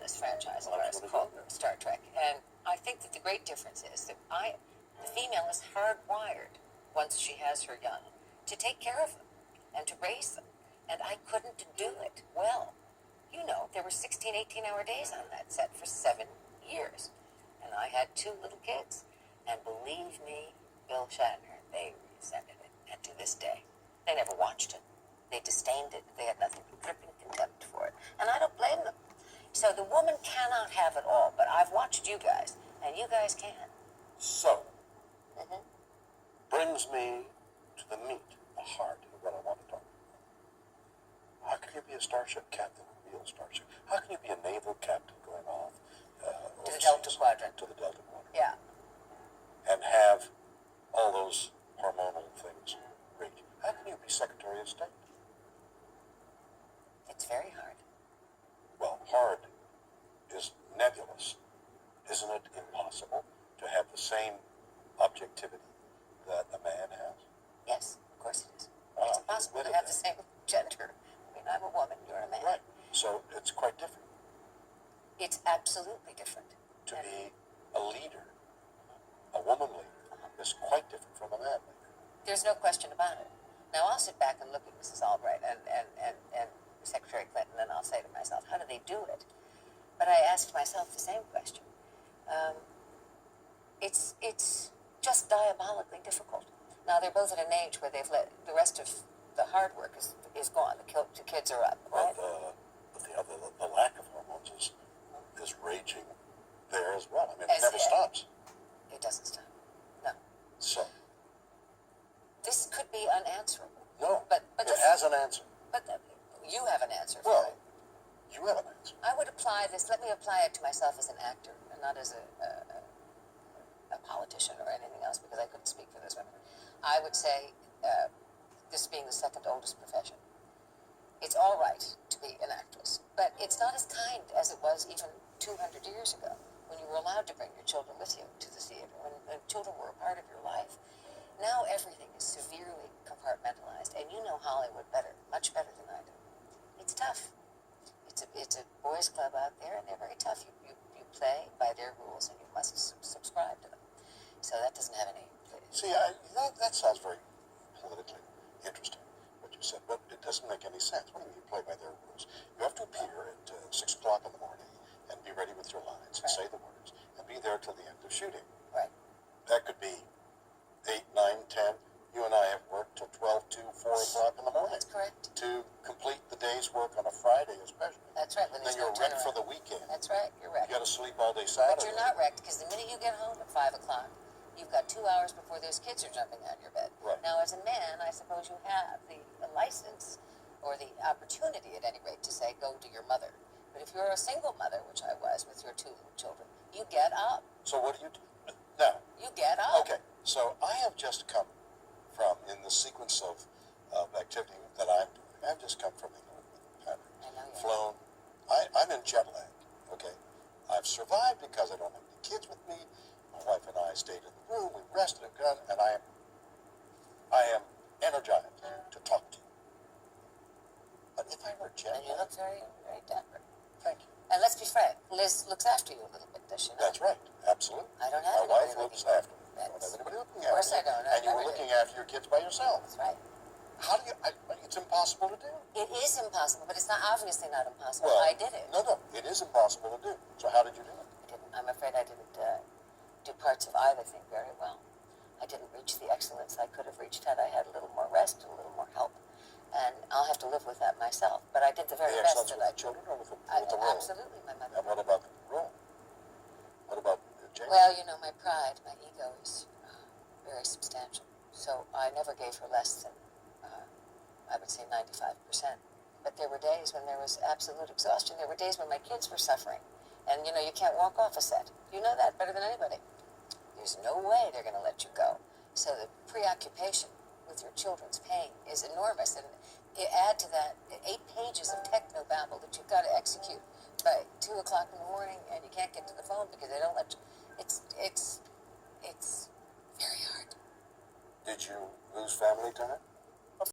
famous franchise of ours called Star Trek. And I think that the great difference is that the female is hardwired, once she has her young, to take care of them and to raise them. And I couldn't do it well. You know, there were 16, 18-hour days on that set for 7 years. And I had 2 little kids. And believe me, Bill Shatner, they resented it. And to this day, they never watched it. They disdained it. They had nothing but dripping contempt for it. And I don't blame them. So the woman cannot have it all. But I've watched you guys, and you guys can. So, brings me to the meat, the heart of what I want to talk about. How can you be a starship captain, a real starship? How can you be a naval captain going off to the Delta Quadrant? To the Delta Quadrant. Yeah. And have all those hormonal things reach. How can you be Secretary of State? It's very hard. Well, hard is nebulous. Isn't it impossible to have the same objectivity that a man has? Yes, of course it is. It's impossible to have the same gender. I mean, I'm a woman, you're a man. Right. So it's quite different. It's absolutely different. To be a leader, a woman leader, is quite different from a man leader. There's no question about it. Now, I'll sit back and look at Mrs. Albright and Secretary Clinton, and I'll say to myself, how do they do it? But I asked myself the same question. It's just diabolically difficult. Now, they're both at an age where they've let the rest of the hard work is gone. The kids are up, right? But the lack of hormones is raging there as well. I mean, it never stops. It doesn't stop. No. So. This could be unanswerable. No, but it has an answer. But you have an answer for it. You have an answer. I would apply this, let me apply it to myself as an actor, and not as a politician or anything else, because I couldn't speak for those women. I would say, this being the second oldest profession, it's all right to be an actress, but it's not as kind as it was even 200 years ago, when you were allowed to bring your children with you to the theater, when children were a part of your life. Now everything is severely compartmentalized, and you know Hollywood better, much better than I do. It's tough. It's a boys' club out there, and they're very tough. You play by their rules, and you must subscribe to them. So that doesn't have any... See, that sounds very politically interesting, what you said, but it doesn't make any sense. What do you mean you play by their rules? You have to appear at 6 o'clock in the morning and be ready with your lines and say the words and be there till the end of shooting. Right. That could be 8, 9, 10. You and I have worked till 12, 2, 4 o'clock in the morning. That's correct. To complete the day's work on a Friday especially. That's right. Then you're wrecked for the weekend. That's right. You're wrecked. You got to sleep all day Saturday. But you're not wrecked, because the minute you get home at 5 o'clock, you've got 2 hours before those kids are jumping out of your bed. Right. Now, as a man, I suppose you have the license, or the opportunity at any rate, to say, go to your mother. But if you're a single mother, which I was with your 2 little children, you get up. So what do you do? Now. You get up. Okay. So I have just come from, in the sequence of activity that I'm doing, I've just come from England with Patrick. I know you. Flown. I'm in jetlagged, okay? I've survived because I don't have any kids with me. My wife and I stayed in the room, we rested, and I am energized to talk to you. But if I were jetlagged... And you look very, very dapper. Thank you. And let's be frank, Liz looks after you a little bit, does she not? That's right, absolutely. I don't have My wife looks after me. I don't have anybody looking after me. Of course I don't. And you were looking after your kids by yourself. That's right. How do you... it's impossible to do. It is impossible, but it's not obviously not impossible. Well, I did it. No, it is impossible to do. So how did you do it? I'm afraid I didn't do parts of either thing very well. I didn't reach the excellence I could have reached had I had a little more rest and a little more help. And I'll have to live with that myself. But I did the very best that I could. Children or with the role? Absolutely, my mother. And what about the role? What about Jane? Well, you know, my pride, my ego is very substantial. So I never gave her less than, I would say, 95%. But there were days when there was absolute exhaustion. There were days when my kids were suffering. And, you know, you can't walk off a set. You know that better than anybody. There's no way they're going to let you go. So the preoccupation with your children's pain is enormous. And you add to that 8 pages of technobabble that you've got to execute by 2 o'clock in the morning, and you can't get to the phone because they don't let you. It's very hard. Did you lose family time?